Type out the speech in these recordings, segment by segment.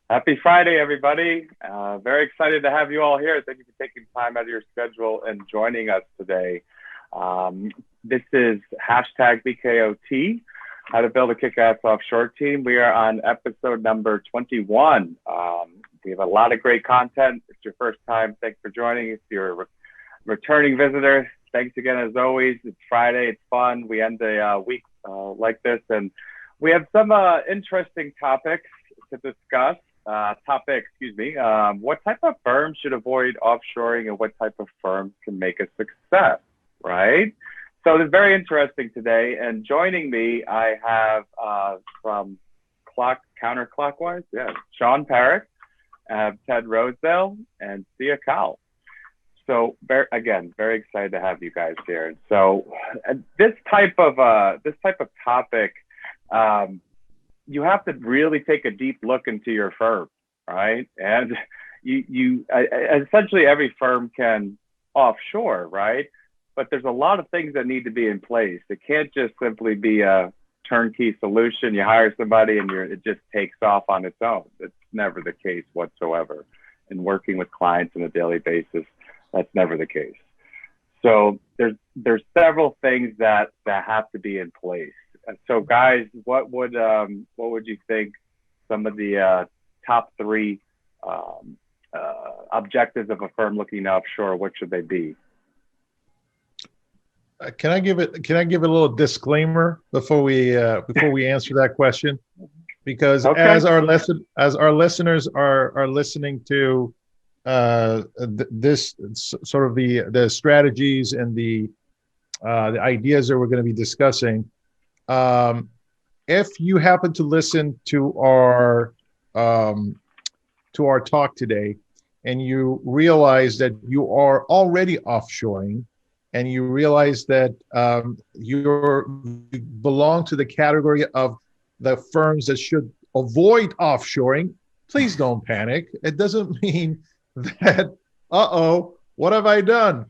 Happy Friday, everybody. Very excited to have you all here. Thank you for taking time out of your schedule and joining us today. This is hashtag #BKOT, how to build a kick-ass offshore team. We are on episode number 21. We have a lot of great content. If it's your first time, thanks for joining. If you're a returning visitor, thanks again as always. It's Friday, it's fun. We end a week like this, and we have some interesting topics to discuss. What type of firms should avoid offshoring and what type of firms can make a success, right? So it's very interesting today. And joining me, I have from counterclockwise, Sean Parrick, 𝗬𝗲𝗄𝗏, and 𝗬𝗂𝗃. So again, very excited to have you guys here. So this type of topic, you have to really take a deep look into your firm, right? And you essentially every firm can offshore, right? But there's a lot of things that need to be in place. It can't just simply be a turnkey solution. You hire somebody and it just takes off on its own. It's never the case whatsoever. And working with clients on a daily basis, that's never the case. So there's several things that have to be in place. So guys, what would you think some of the top three objectives of a firm looking offshore? What should they be? Can I give a little disclaimer before we answer that question? Because okay, as our listeners are listening to this sort of the strategies and the ideas that we're going to be discussing. If you happen to listen to our talk today and you realize that you are already offshoring and you realize that you belong to the category of the firms that should avoid offshoring, please don't panic. It doesn't mean that, what have I done?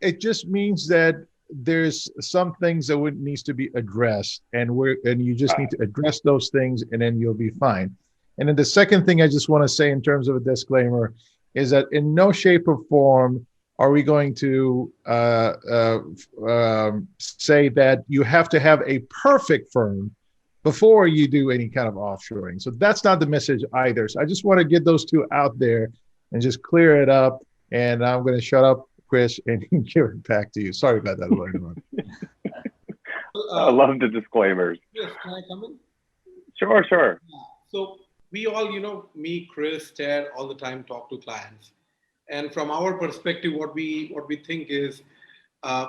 It just means that there's some things that needs to be addressed, and you just need to address those things, and then you'll be fine. And then the second thing I just want to say in terms of a disclaimer is that in no shape or form are we going to say that you have to have a perfect firm before you do any kind of offshoring. So that's not the message either. So I just want to get those two out there and just clear it up. And I'm going to shut up, Chris, and give it back to you. Sorry about that. I love the disclaimers. Yes, can I come in? Sure. Yeah. So we all, me, Chris, Ted, all the time talk to clients. And from our perspective, what we think is, when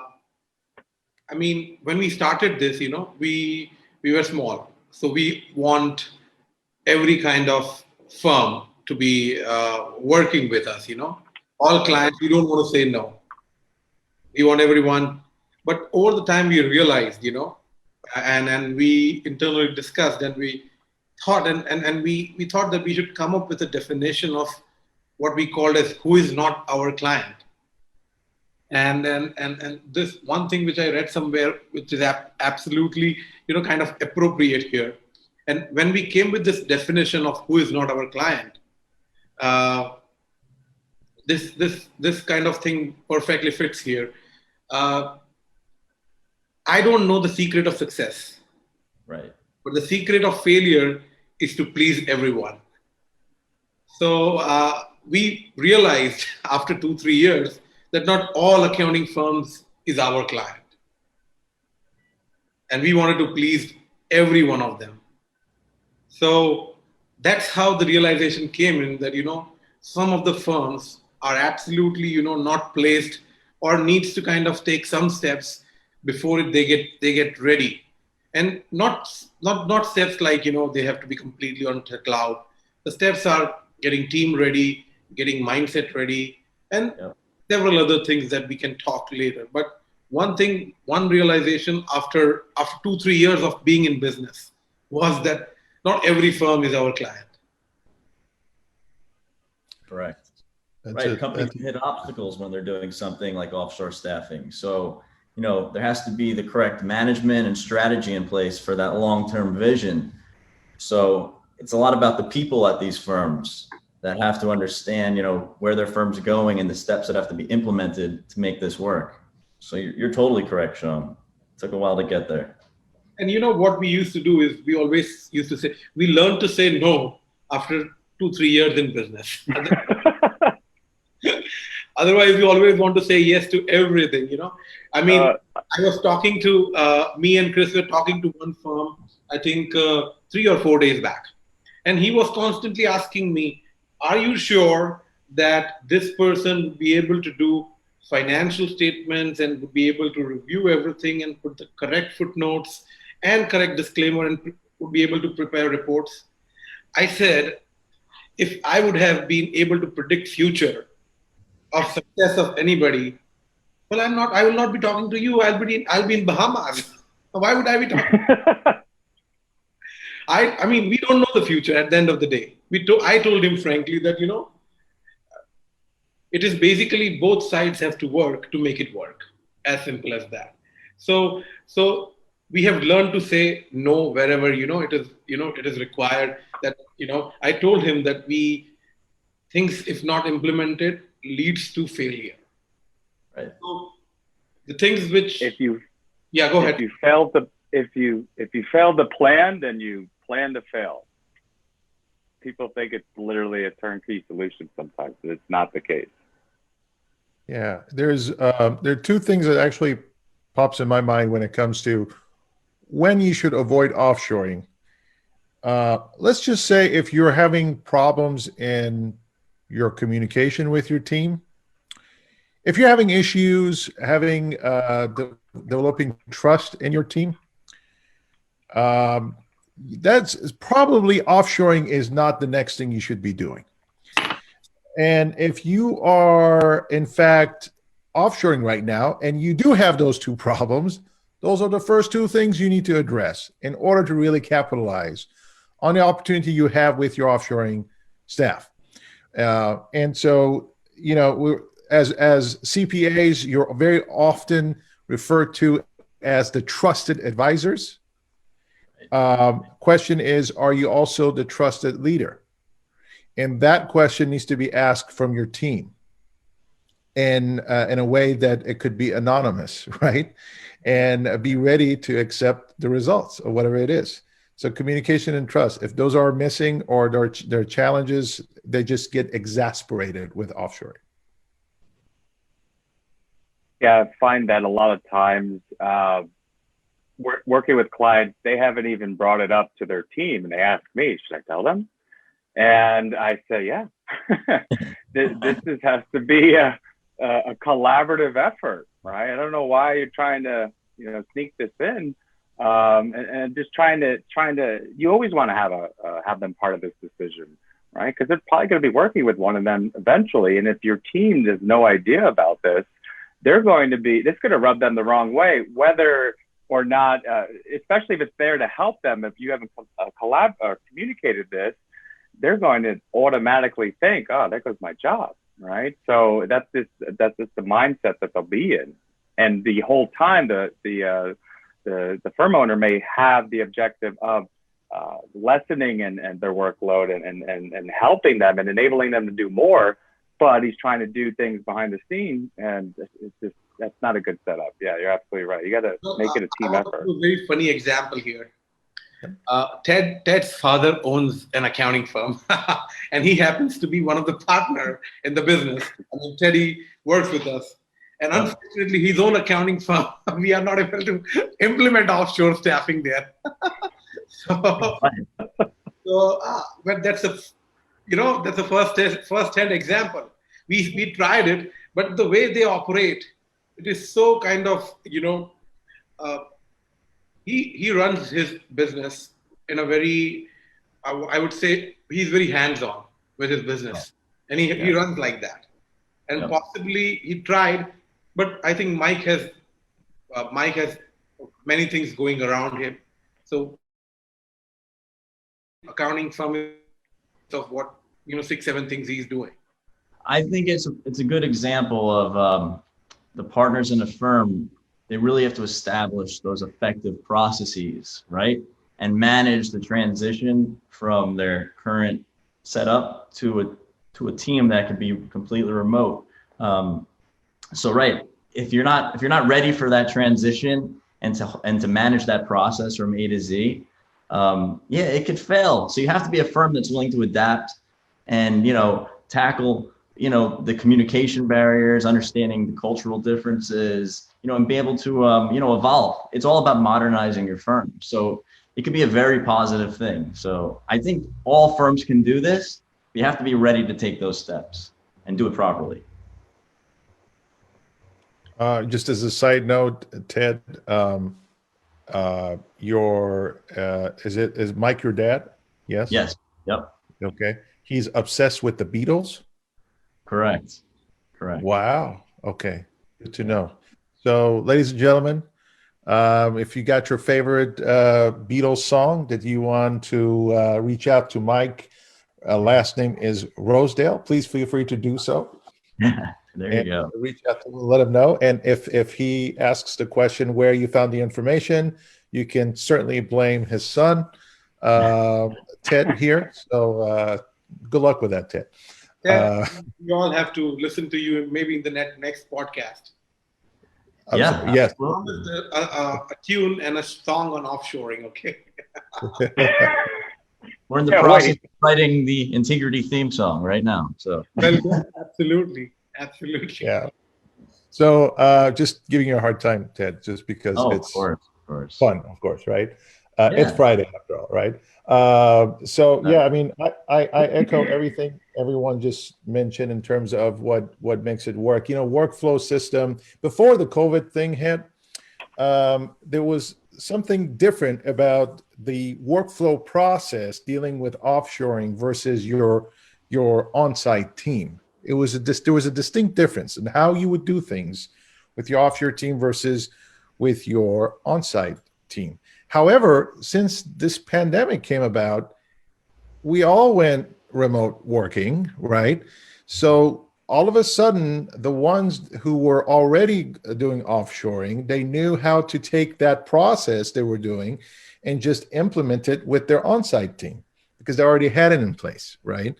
we started this, we were small. So we want every kind of firm to be working with us, all clients, we don't want to say no. We want everyone. But over the time we realized, and we internally discussed, and we thought, and we thought that we should come up with a definition of what we called as who is not our client. And this one thing which I read somewhere, which is absolutely, kind of appropriate here. And when we came with this definition of who is not our client, this kind of thing perfectly fits here. I don't know the secret of success. Right. But the secret of failure is to please everyone. So we realized after 2-3 years that not all accounting firms is our client. And we wanted to please every one of them. So that's how the realization came in that, some of the firms are absolutely, not placed or needs to kind of take some steps before they get ready. And not steps like, they have to be completely on the cloud. The steps are getting team ready, getting mindset ready, and several other things that we can talk later. But one realization after 2-3 years of being in business was that not every firm is our client. Correct. Right. Companies can hit obstacles when they're doing something like offshore staffing. So, there has to be the correct management and strategy in place for that long-term vision. So it's a lot about the people at these firms that have to understand, you know, where their firm's going and the steps that have to be implemented to make this work. So you're totally correct, Sean. It took a while to get there. And you know what we used to do is we always used to say, we learned to say no after 2-3 years in business. Otherwise, we always want to say yes to everything, you know. I mean, I was talking to, me and Chris were talking to one firm, I think 3 or 4 days back. And he was constantly asking me, are you sure that this person would be able to do financial statements and would be able to review everything and put the correct footnotes and correct disclaimer and would be able to prepare reports? I said, if I would have been able to predict future of success of anybody, well, I will not be talking to you. I'll be in Bahamas. Why would I be talking? I mean, we don't know the future at the end of the day. I told him frankly that, you know, it is basically both sides have to work to make it work. As simple as that. So we have learned to say no wherever, you know, it is required. That, you know, I told him that things, if not implemented, leads to failure. Right. So the things which, if you go ahead. If you fail to plan, then you plan to fail. People think it's literally a turnkey solution sometimes, but it's not the case. Yeah, there are two things that actually pops in my mind when it comes to when you should avoid offshoring. Let's just say if you're having problems in your communication with your team, if you're having issues developing trust in your team, that's probably offshoring is not the next thing you should be doing. And if you are in fact offshoring right now and you do have those two problems, those are the first two things you need to address in order to really capitalize on the opportunity you have with your offshoring staff. And so, you know, as CPAs, you're very often referred to as the trusted advisors. Question is, are you also the trusted leader? And that question needs to be asked from your team in a way that it could be anonymous, right? And be ready to accept the results of whatever it is. So communication and trust, if those are missing or there are challenges, they just get exasperated with offshoring. Yeah, I find that a lot of times working with clients, they haven't even brought it up to their team, and they ask me, should I tell them? And I say, yeah, this has to be a collaborative effort, right? I don't know why you're trying to, you know, sneak this in, and just trying to. You always want to have them part of this decision, right? Because they're probably going to be working with one of them eventually, and if your team has no idea about this, this is going to rub them the wrong way, whether or not, especially if it's there to help them. If you haven't communicated this, they're going to automatically think, oh, there goes my job, right? So that's just the mindset that they'll be in. And the whole time, the firm owner may have the objective of lessening and their workload and helping them and enabling them to do more, but he's trying to do things behind the scenes, and it's just, that's not a good setup. Yeah, you're absolutely right. You got to make it a team effort. A very funny example here. Ted's father owns an accounting firm, and he happens to be one of the partner in the business. I mean, Teddy works with us, and unfortunately, his own accounting firm, we are not able to implement offshore staffing there. But that's a first-hand example. We tried it, but the way they operate, it is so kind of, you know, he runs his business in a very, I would say, he's very hands-on with his business, and he runs like that. And possibly he tried, but I think Mike has many things going around him. So accounting firm of what, you know, 6-7 things he's doing. I think it's a good example of the partners in a firm. They really have to establish those effective processes, right? and manage the transition from their current setup to a team that could be completely remote. So right, if you're not ready for that transition and to manage that process from A to Z, yeah, it could fail. So you have to be a firm that's willing to adapt and, tackle, the communication barriers, understanding the cultural differences, and be able to, evolve. It's all about modernizing your firm. So it could be a very positive thing. So I think all firms can do this. You have to be ready to take those steps and do it properly. Just as a side note, Ted, is Mike your dad? Yes. Yes. Yep. Okay. He's obsessed with the Beatles. Correct. Wow. Okay. Good to know. So, ladies and gentlemen, if you got your favorite Beatles song that you want to reach out to Mike, last name is Rosedale, please feel free to do so. There you go. Reach out to him, let him know. And if he asks the question where you found the information, you can certainly blame his son, Ted, here. So good luck with that, Ted. We all have to listen to you maybe in the next podcast. Yeah. Yes. A tune and a song on offshoring, okay? We're in the process of writing the Entigrity theme song right now. So well, absolutely. Yeah. So just giving you a hard time, Ted, just because it's of course. Fun, of course, right? It's Friday after all, right? So yeah, I mean, I echo everything everyone just mentioned in terms of what makes it work. Workflow system. Before the COVID thing hit, there was something different about the workflow process dealing with offshoring versus your on-site team. There was a distinct difference in how you would do things with your offshore team versus with your on-site team. However, since this pandemic came about, we all went remote working, right? So all of a sudden, the ones who were already doing offshoring, they knew how to take that process they were doing and just implement it with their on-site team because they already had it in place, right?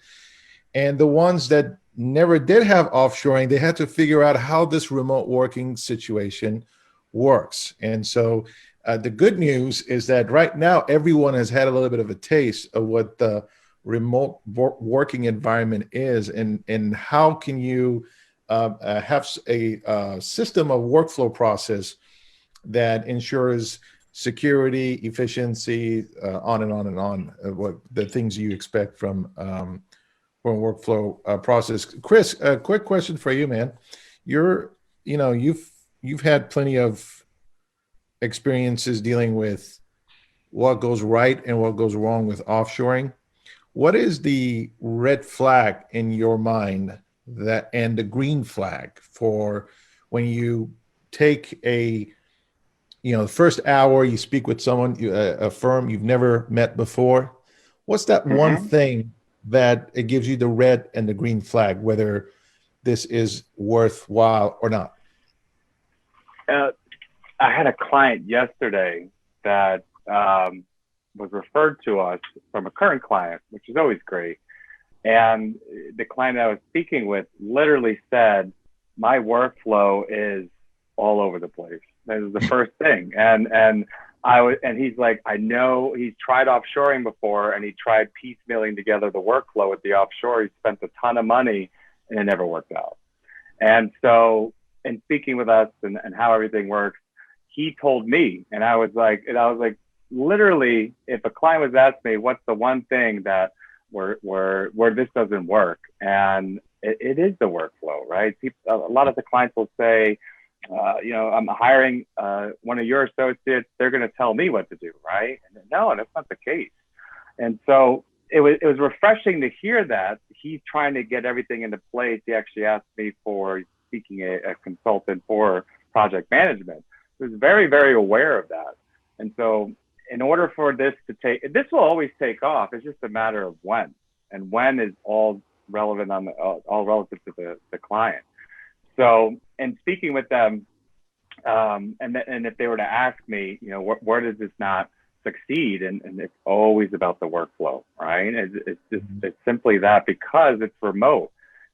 And the ones that never did have offshoring, they had to figure out how this remote working situation works. And so the good news is that right now, everyone has had a little bit of a taste of what the remote working environment is and how can you have a system of workflow process that ensures security, efficiency, on and on and on, what the things you expect from a workflow process. Chris, a quick question for you, man. You've had plenty of experiences dealing with what goes right and what goes wrong with offshoring. What is the red flag in your mind and the green flag for when you take the first hour you speak with someone, a firm you've never met before? What's that one thing that it gives you the red and the green flag, whether this is worthwhile or not? I had a client yesterday that was referred to us from a current client, which is always great. And the client I was speaking with literally said, my workflow is all over the place. That was the first thing. And he's like, I know he's tried offshoring before and he tried piecemealing together the workflow with the offshore. He spent a ton of money and it never worked out. And so in speaking with us and how everything works, he told me, and I was like, literally, if a client was asking me, what's the one thing that where this doesn't work? And it is the workflow, right? A lot of the clients will say, I'm hiring one of your associates, they're going to tell me what to do, right? And no, that's not the case. And so it was refreshing to hear that he's trying to get everything into place. He actually asked me for seeking a consultant for project management. He was very, very aware of that. And so in order for this will always take off. It's just a matter of when, and when is all relevant all relative to the client. So, and speaking with them, and if they were to ask me, where does this not succeed, and it's always about the workflow, right? It's simply that, because it's remote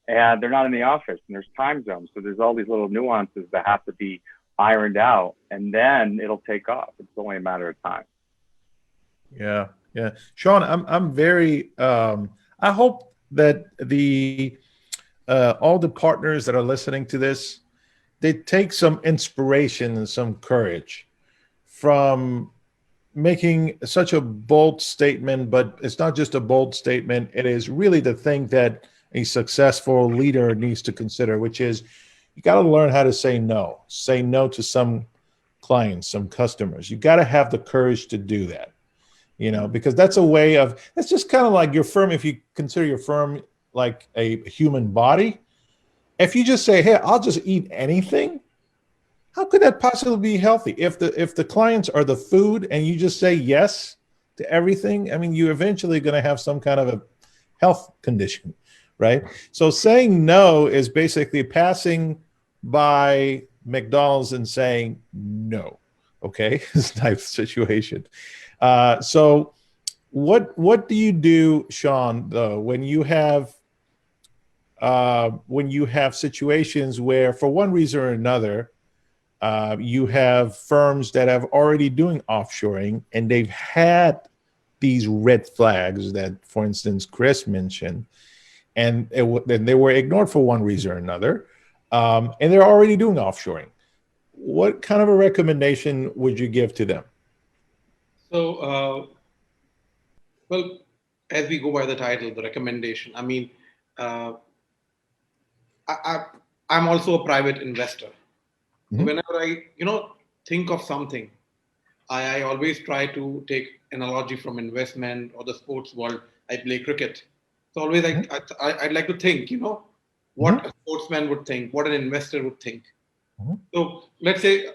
and they're not in the office and there's time zones. So there's all these little nuances that have to be ironed out, and then it'll take off. It's only a matter of time. Yeah. Yeah. Sean, I'm very, I hope that all the partners that are listening to this, they take some inspiration and some courage from making such a bold statement. But it's not just a bold statement. It is really the thing that a successful leader needs to consider, which is you got to learn how to say no to some clients, some customers. You got to have the courage to do that, you know, because that's a way of, it's just kind of like your firm. If you consider your firm like a human body, if you just say, hey, I'll just eat anything, how could that possibly be healthy? If the clients are the food and you just say yes to everything, I mean, you're eventually going to have some kind of a health condition, right? So saying no is basically passing by McDonald's and saying no, okay? This type of situation. So what do you do, Sean, though, when you have situations where, for one reason or another, you have firms that have already doing offshoring and they've had these red flags that, for instance, Chris mentioned, and they were ignored for one reason or another, and they're already doing offshoring. What kind of a recommendation would you give to them? So, well, as we go by the title, the recommendation, I mean, I'm also a private investor. Mm-hmm. Whenever I, think of something, I always try to take analogy from investment or the sports world. I play cricket. So always I'd like to think, what a sportsman would think, what an investor would think. Mm-hmm. So let's say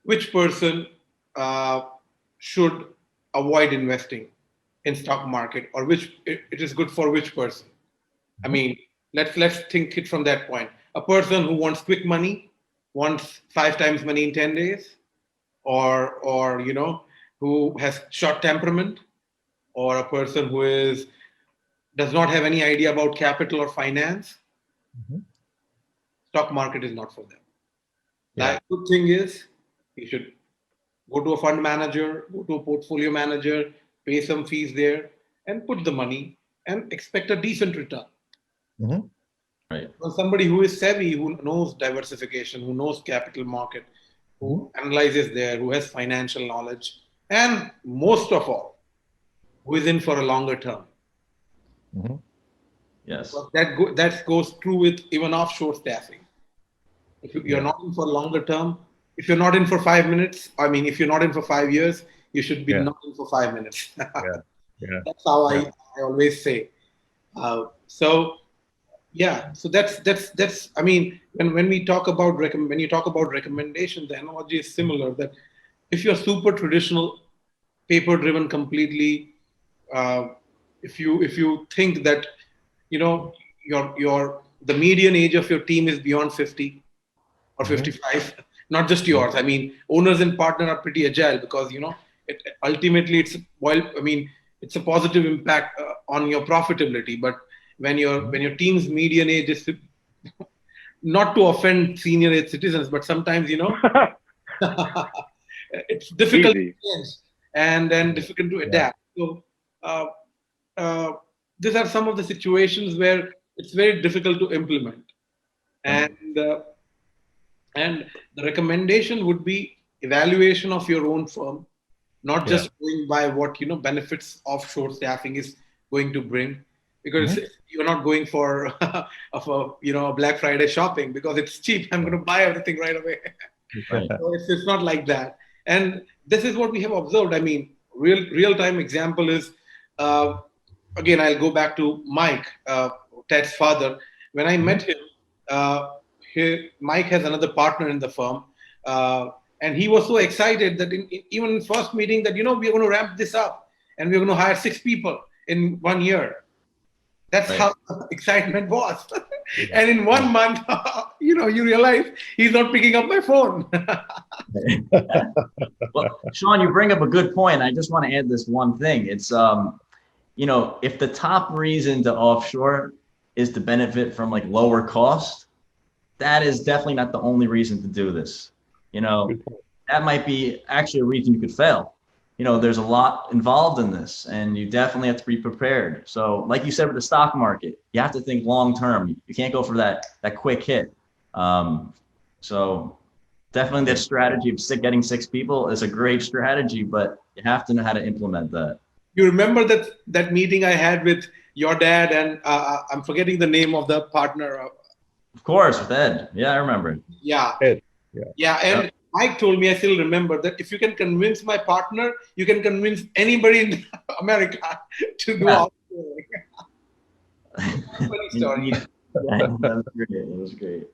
which person should avoid investing in stock market, or which it is good for which person. Mm-hmm. I mean, let's think it from that point. A person who wants quick money, wants 5 times money in 10 days, or who has short temperament, or a person who does not have any idea about capital or finance. Mm-hmm. Stock market is not for them. Yeah. The good thing is you should go to a fund manager, go to a portfolio manager, pay some fees there, and put the money and expect a decent return. Mm-hmm. Right. Well, somebody who is savvy, who knows diversification, who knows capital market, who analyzes there, who has financial knowledge, and most of all, who is in for a longer term. Mm-hmm. Yes. But that goes true with even offshore staffing. If you're not in for longer term, if you're not in for 5 minutes, if you're not in for 5 years, you should be not in for 5 minutes. Yeah. That's how I always say. So that's when we talk about when you talk about recommendation, the analogy is similar, that if you're super traditional, paper driven completely, if you think that the median age of your team is beyond 50 or 55, not just yours. I mean, owners and partner are pretty agile, because ultimately it's a positive impact on your profitability. But when your team's median age is, not to offend senior age citizens, but sometimes it's difficult to change and then difficult to adapt. So these are some of the situations where it's very difficult to implement, and the recommendation would be evaluation of your own firm, not just going by what benefits offshore staffing is going to bring, because you're not going for a Black Friday shopping because it's cheap. I'm going to buy everything right away. Right. So it's not like that. And this is what we have observed. I mean, real-time example is, again, I'll go back to Mike, Ted's father. When I met him, Mike has another partner in the firm. And he was so excited that even in first meeting that, we're going to ramp this up and we're going to hire 6 people in 1 year. That's how excitement was. And in 1 month, you realize he's not picking up my phone. Well, Sean, you bring up a good point. I just want to add this one thing. It's, you know, if the top reason to offshore is to benefit from like lower cost, that is definitely not the only reason to do this. You know, that might be actually a reason you could fail. You know, there's a lot involved in this, and you definitely have to be prepared. So like you said with the stock market, you have to think long term. You can't go for that quick hit. So definitely that strategy of getting 6 people is a great strategy, but you have to know how to implement that. You remember that meeting I had with your dad and I'm forgetting the name of the partner. Of course, with Ed. Yeah, I remember. Yeah. Ed. Yeah. And Mike told me, I still remember, that if you can convince my partner, you can convince anybody in America to do offshoring. Funny story. It was great.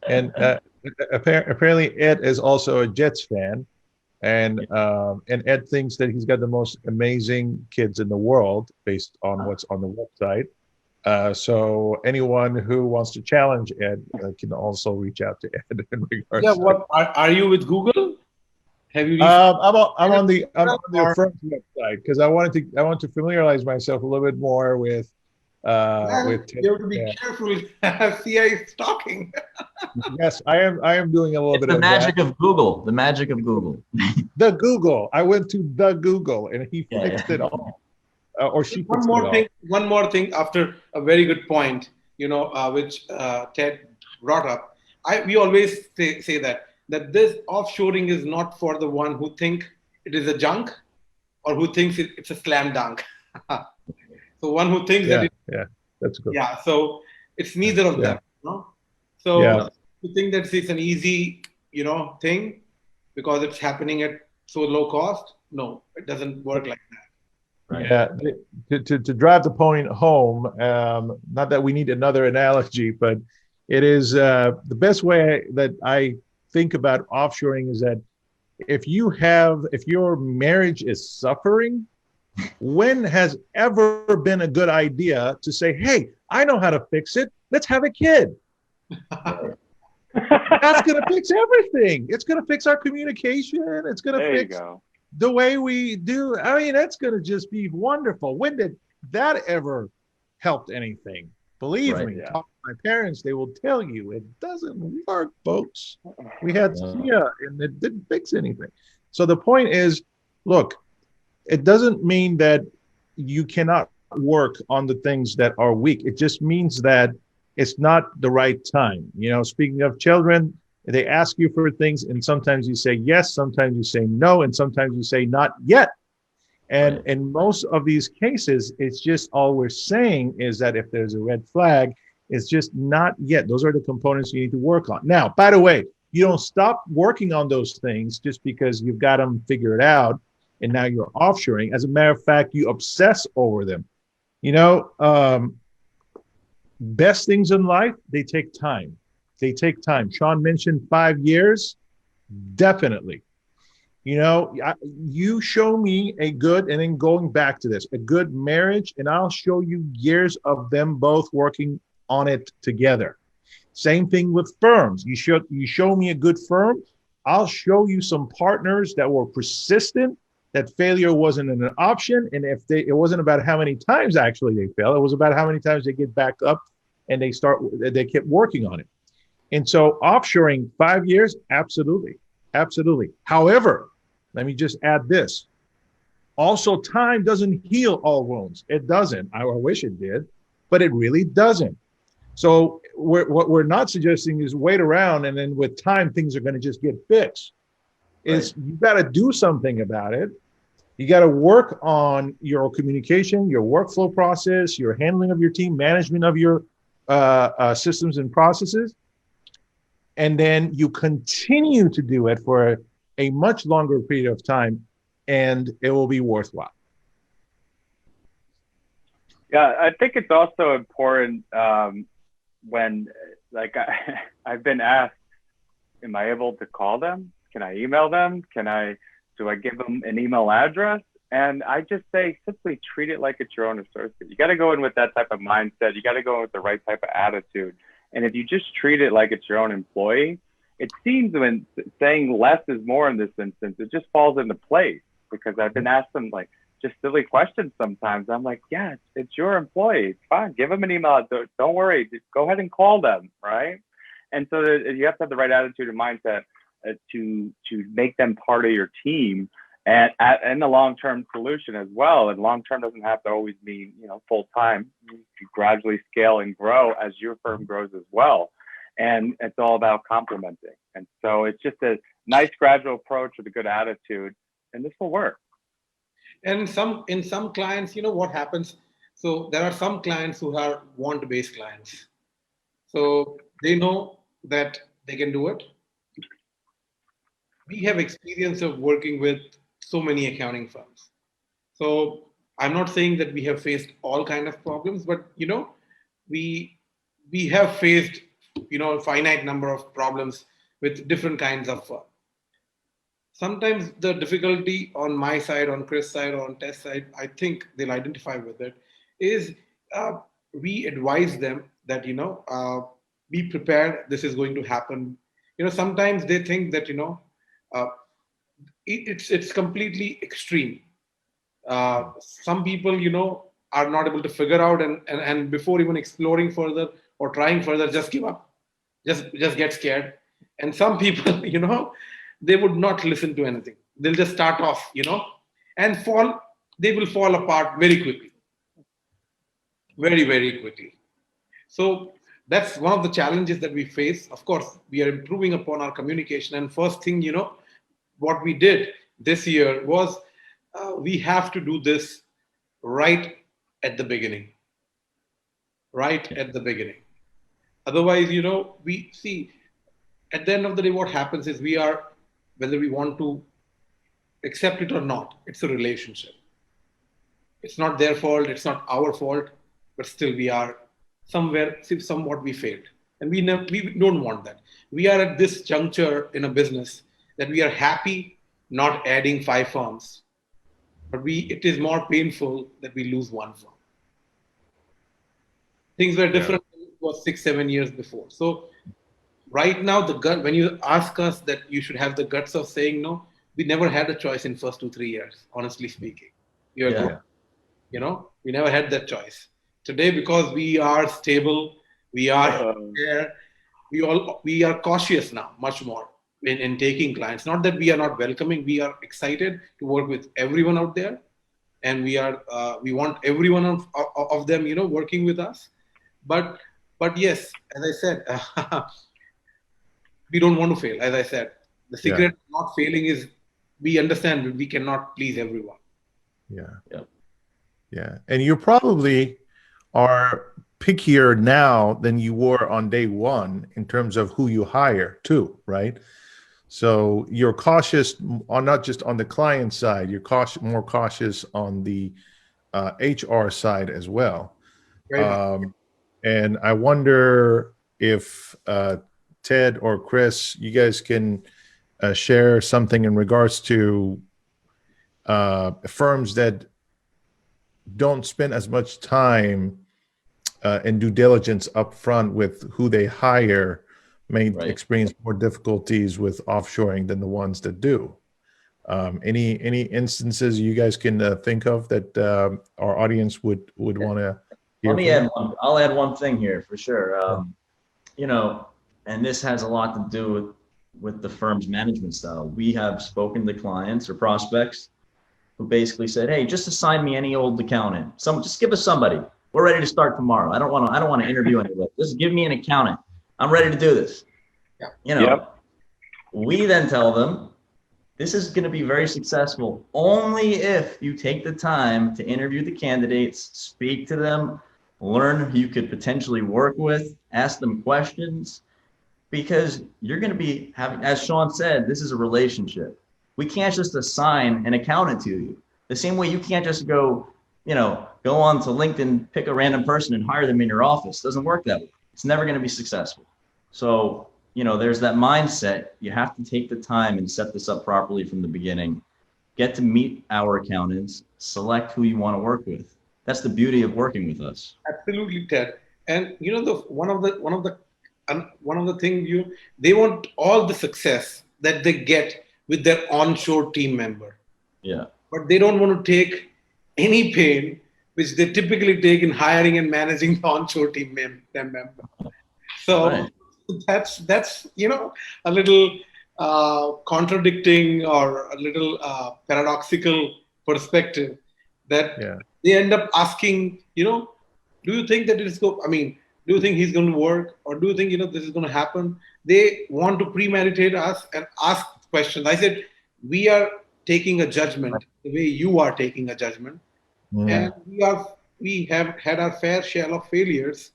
And apparently Ed is also a Jets fan, and Ed thinks that he's got the most amazing kids in the world based on what's on the website. So anyone who wants to challenge Ed can also reach out to Ed in regards. Yeah. What are you with Google? Have you? I'm on the firm's website because I want to familiarize myself a little bit more with. You have to be careful. CIA stalking. Yes, I am doing a little bit of the magic of Google. The magic of Google. The Google. I went to the Google and he fixed it all. Or she. One more thing. After a very good point, you know, which Ted brought up. We always say that this offshoring is not for the one who think it is a junk, or who thinks it's a slam dunk. So one who thinks that that's good. Yeah, so it's neither of them, you know? So you think that it's an easy, you know, thing because it's happening at so low cost? No, it doesn't work like that. Right. Yeah, to drive the point home, not that we need another analogy, but it is the best way that I think about offshoring is that if your marriage is suffering, when has ever been a good idea to say, hey, I know how to fix it. Let's have a kid. That's going to fix everything. It's going to fix our communication. It's going to fix the way we do. I mean, that's going to just be wonderful. When did that ever help anything? Believe me, talk to my parents, they will tell you it doesn't work, folks. We had Sia and it didn't fix anything. So the point is, look, it doesn't mean that you cannot work on the things that are weak. It just means that it's not the right time. You know, speaking of children, they ask you for things and sometimes you say yes, sometimes you say no, and sometimes you say not yet. And in most of these cases, it's just all we're saying is that if there's a red flag, it's just not yet. Those are the components you need to work on. Now, by the way, you don't stop working on those things just because you've got them figured out and now you're offshoring. As a matter of fact, you obsess over them. You know, best things in life, they take time. They take time. Sean mentioned 5 years. Definitely. You know, you show me a good, and then going back to this, a good marriage, and I'll show you years of them both working on it together. Same thing with firms. You show me a good firm, I'll show you some partners that were persistent, that failure wasn't an option. And it wasn't about how many times actually they fail, it was about how many times they get back up and they kept working on it. And so offshoring 5 years, absolutely. Absolutely. However, let me just add this. Also, time doesn't heal all wounds. It doesn't. I wish it did, but it really doesn't. So what we're not suggesting is wait around and then with time, things are going to just get fixed. Is you got to do something about it. You got to work on your communication, your workflow process, your handling of your team, management of your systems and processes. And then you continue to do it for a much longer period of time, and it will be worthwhile. Yeah, I think it's also important when, like, I've been asked, am I able to call them? Can I email them? Do I give them an email address? And I just say, simply treat it like it's your own associate. You got to go in with that type of mindset. You got to go in with the right type of attitude. And if you just treat it like it's your own employee, it seems when saying less is more in this instance, it just falls into place, because I've been asked them like just silly questions sometimes. I'm like, yeah, it's your employee. It's fine. Give them an email. Don't worry. Just go ahead and call them, right? And so you have to have the right attitude and mindset to make them part of your team, and the long-term solution as well. And long-term doesn't have to always mean, you know, full-time. You gradually scale and grow as your firm grows as well. And it's all about complementing. And so it's just a nice gradual approach with a good attitude, and this will work. And in some clients, you know what happens? So there are some clients who are want-based clients. So they know that they can do it. We have experience of working with so many accounting firms. So I'm not saying that we have faced all kind of problems, but you know, we have faced, you know, a finite number of problems with different kinds of firms. Sometimes the difficulty on my side, on Chris' side, or on Tess' side, I think they'll identify with it, is we advise them that, you know, be prepared, this is going to happen. You know, sometimes they think that, you know, it's completely extreme. Some people, you know, are not able to figure out, and before even exploring further or trying further, just give up, just get scared. And some people, you know, they would not listen to anything. They'll just start off, you know, and they will fall apart very quickly. Very, very quickly. So that's one of the challenges that we face. Of course, we are improving upon our communication. And first thing, you know, what we did this year was we have to do this right at the beginning. Right at the beginning. Otherwise, you know, we see at the end of the day, what happens is whether we want to accept it or not, it's a relationship. It's not their fault, it's not our fault, but still we are somewhat we failed. And we don't want that. We are at this juncture in a business that we are happy not adding 5 firms, but it is more painful that we lose 1 firm. Things were different than it was 6-7 years before. So right now, when you ask us that you should have the guts of saying no, we never had a choice in first 2-3 years, honestly speaking. You know, we never had that choice. Today, because we are stable, we are there, we are cautious now, much more in taking clients. Not that we are not welcoming, we are excited to work with everyone out there, and we want everyone of them, you know, working with us. But yes, as I said, we don't want to fail. As I said, the secret of not failing is we understand that we cannot please everyone. Yeah. And you probably are pickier now than you were on day one in terms of who you hire too, right? So you're cautious on not just on the client side, you're more cautious on the HR side as well. And I wonder if Ted or Chris, you guys can share something in regards to firms that don't spend as much time and due diligence up front with who they hire may experience more difficulties with offshoring than the ones that do. Any instances you guys can think of that our audience would want to hear? Let me add one. I'll add one thing here for sure. You know, and this has a lot to do with the firm's management style. We have spoken to clients or prospects who basically said, "Hey, just assign me any old accountant. Just give us somebody. We're ready to start tomorrow. I don't want to interview anybody. Just give me an accountant. I'm ready to do this." You know, we then tell them, this is going to be very successful only if you take the time to interview the candidates, speak to them, learn who you could potentially work with, ask them questions, because you're going to be having, as Sean said, this is a relationship. We can't just assign an accountant to you. The same way you can't just go on to LinkedIn, pick a random person and hire them in your office. It doesn't work that way. It's never going to be successful. So, you know, there's that mindset. You have to take the time and set this up properly from the beginning. Get to meet our accountants, select who you want to work with. That's the beauty of working with us. Absolutely, Ted. And you know, one of the and one of the things they want all the success that they get with their onshore team member. Yeah. But they don't want to take any pain which they typically take in hiring and managing the onshore team member. So Right. that's a little contradicting or a little paradoxical perspective that they end up asking, do you think that it's go? I mean, do you think he's going to work, or do you think this is going to happen? They want to premeditate us and ask questions. I said, we are taking a judgment the way you are taking a judgment, and we have had our fair share of failures.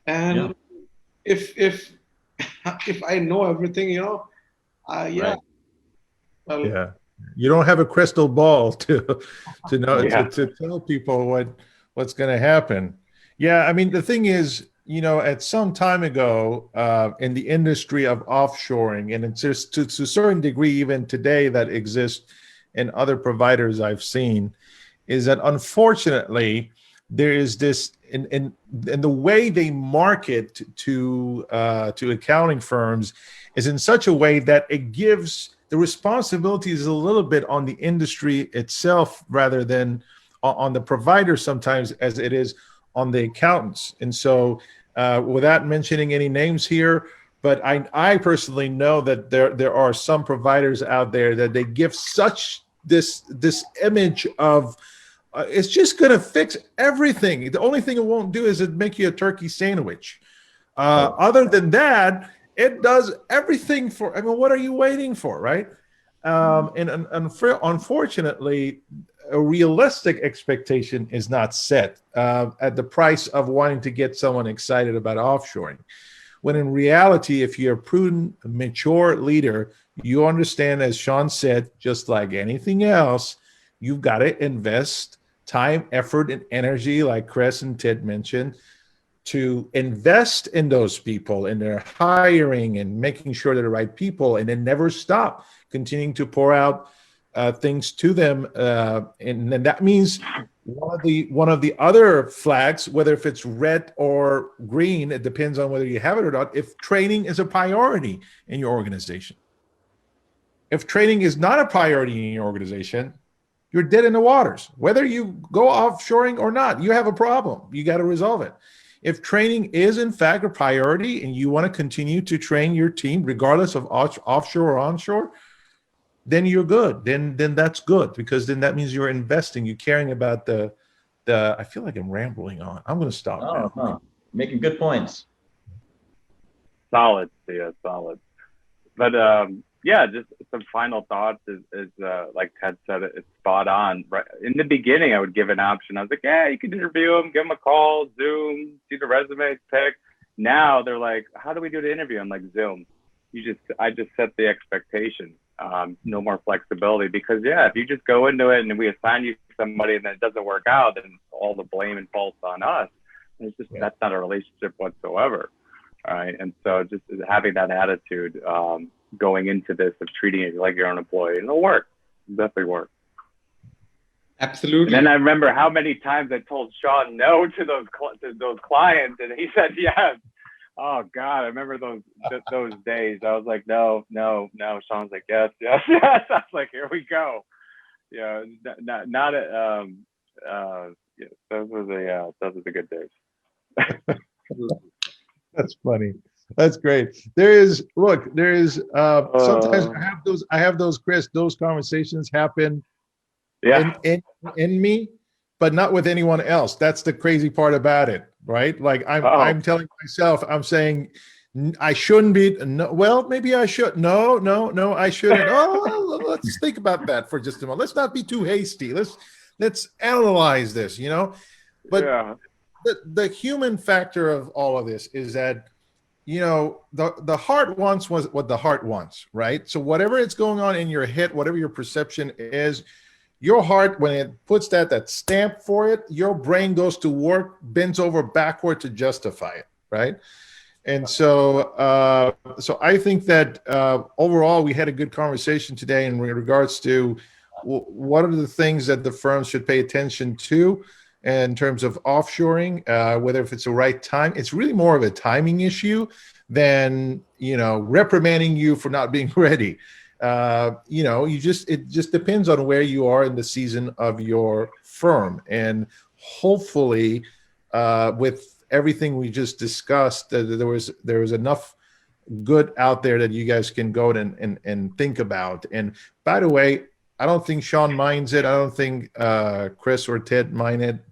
And if I know everything, Well, you don't have a crystal ball to know to tell people what's going to happen. Yeah, I mean, the thing is, at some time ago in the industry of offshoring, and it's just to a certain degree even today that exists in other providers I've seen, is that unfortunately there is this in the way they market to accounting firms is in such a way that it gives the responsibilities a little bit on the industry itself rather than on the provider sometimes as it is on the accountants. And so without mentioning any names here, but I personally know that there are some providers out there that they give such this image of it's just going to fix everything. The only thing it won't do is it make you a turkey sandwich. Other than that, it does everything for, I mean, what are you waiting for, right? And unfortunately, a realistic expectation is not set at the price of wanting to get someone excited about offshoring. When in reality, if you're a prudent, mature leader, you understand, as Sean said, just like anything else, you've got to invest time, effort, and energy, like Chris and Ted mentioned, to invest in those people, in their hiring and making sure they're the right people, and then never stop continuing to pour out things to them. And then that means one of the other flags, whether if it's red or green, it depends on whether you have it or not, if training is a priority in your organization. If training is not a priority in your organization, you're dead in the waters. Whether you go offshoring or not, you have a problem. You got to resolve it. If training is in fact a priority and you want to continue to train your team, regardless of offshore or onshore, then you're good. Then that's good, because then that means you're investing, you're caring about the I feel like I'm rambling on. I'm going to stop now. No. Making good points. Solid, Sia, solid. But yeah, just some final thoughts is like Ted said, it's spot on. Right in the beginning, I would give an option. I was like, yeah, you can interview them, give them a call, Zoom, see the resume, pick. Now they're like, how do we do the interview? I'm like, Zoom. I just set the expectation. No more flexibility, because if you just go into it and we assign you somebody and then it doesn't work out, then all the blame and fault's on us. And it's just that's not a relationship whatsoever. All right. And so just having that attitude, going into this of treating it like your own employee, and it'll work. It'll definitely work. Absolutely. And then I remember how many times I told Sean no to those clients, and he said yes. Oh God, I remember those days. I was like, no. Sean's like, yes. I was like, here we go. Yeah, those were the good days. That's funny. That's great. Sometimes I have those, Chris, those conversations happen in me, but not with anyone else. That's the crazy part about it, right? Like I'm telling myself, I'm saying I shouldn't be. No, well, maybe I should. No, I shouldn't. Let's think about that for just a moment. Let's not be too hasty. Let's analyze this, But the human factor of all of this is that, the heart wants what the heart wants, right? So whatever it's going on in your head, whatever your perception is, your heart, when it puts that stamp for it, your brain goes to work, bends over backward to justify it, right? And so I think that overall we had a good conversation today in regards to what are the things that the firms should pay attention to in terms of offshoring, whether if it's the right time. It's really more of a timing issue than, reprimanding you for not being ready. It just depends on where you are in the season of your firm. And hopefully, with everything we just discussed, there was enough good out there that you guys can go and think about. And by the way, I don't think Sean minds it. I don't think Chris or Ted mind it.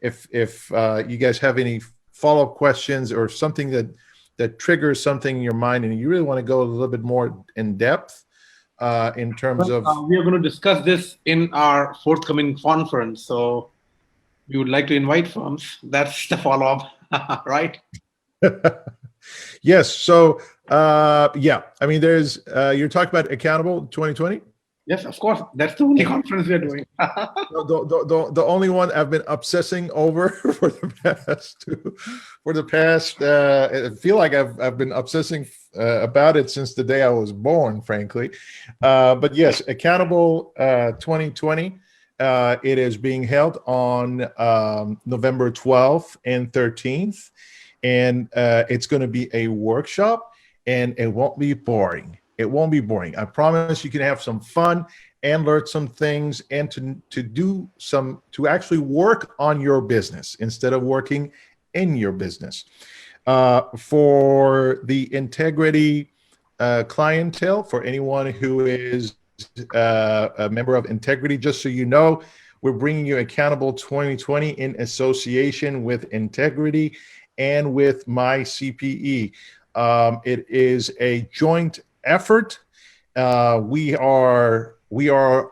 If you guys have any follow-up questions or something that triggers something in your mind, and you really want to go a little bit more in depth in terms of... we are going to discuss this in our forthcoming conference. So we would like to invite firms. That's the follow-up, right? Yes. So, yeah, I mean, you're talking about Accountable 2020? Yes, of course. That's the only conference we're doing. The only one I've been obsessing over for the past. I feel like I've been obsessing about it since the day I was born, frankly. But yes, Accountable 2020. It is being held on November 12th and 13th, and it's going to be a workshop, and it won't be boring. It won't be boring. I promise you can have some fun and learn some things, and to actually work on your business instead of working in your business. For the Entigrity clientele, for anyone who is a member of Entigrity, just so you know, we're bringing you Accountable 2020 in association with Entigrity and with MYCPE. It is a joint effort. We are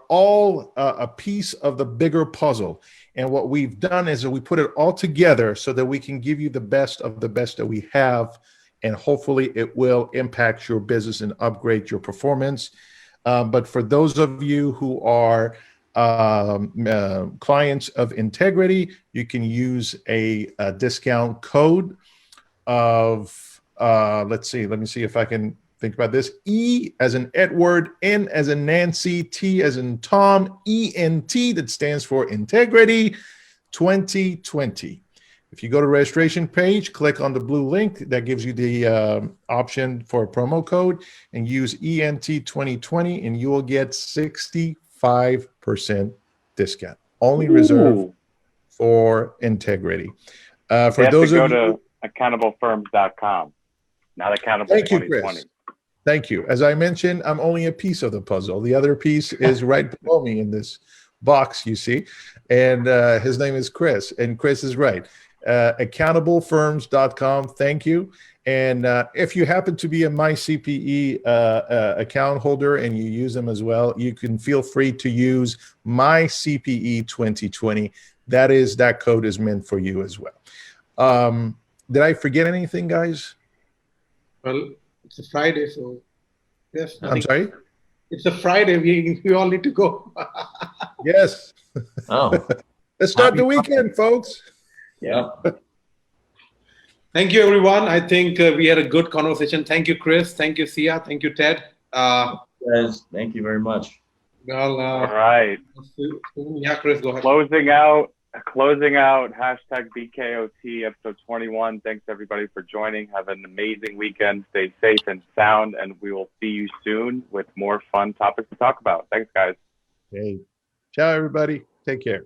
all a piece of the bigger puzzle, and what we've done is that we put it all together so that we can give you the best of the best that we have, and hopefully it will impact your business and upgrade your performance. But for those of you who are clients of Entigrity, you can use a discount code of let me see if I can think about this. E as in Edward, N as in Nancy, T as in Tom, ENT, that stands for Entigrity 2020. If you go to registration page, click on the blue link that gives you the option for a promo code, and use ENT 2020, and you will get 65% discount. Only reserved for Entigrity. For those of you, go to accountablefirms.com. Not Accountable 2020. Chris. Thank you. As I mentioned, I'm only a piece of the puzzle. The other piece is right below me in this box, you see. And his name is Chris. And Chris is right. Accountablefirms.com. Thank you. And if you happen to be a MyCPE account holder and you use them as well, you can feel free to use MyCPE 2020. That code is meant for you as well. Did I forget anything, guys? Well, it's a Friday, so yes. I'm sorry? It's a Friday. We all need to go. Yes. Oh. Let's start the weekend, folks. Yeah. Thank you, everyone. I think we had a good conversation. Thank you, Chris. Thank you, Sia. Thank you, Ted. Guys, thank you very much. Well, all right. Yeah, Chris, go ahead. Closing out hashtag #BKOT episode 21. Thanks everybody for joining. Have an amazing weekend. Stay safe and sound, and we will see you soon with more fun topics to talk about. Thanks, guys. Hey, ciao, everybody. Take care.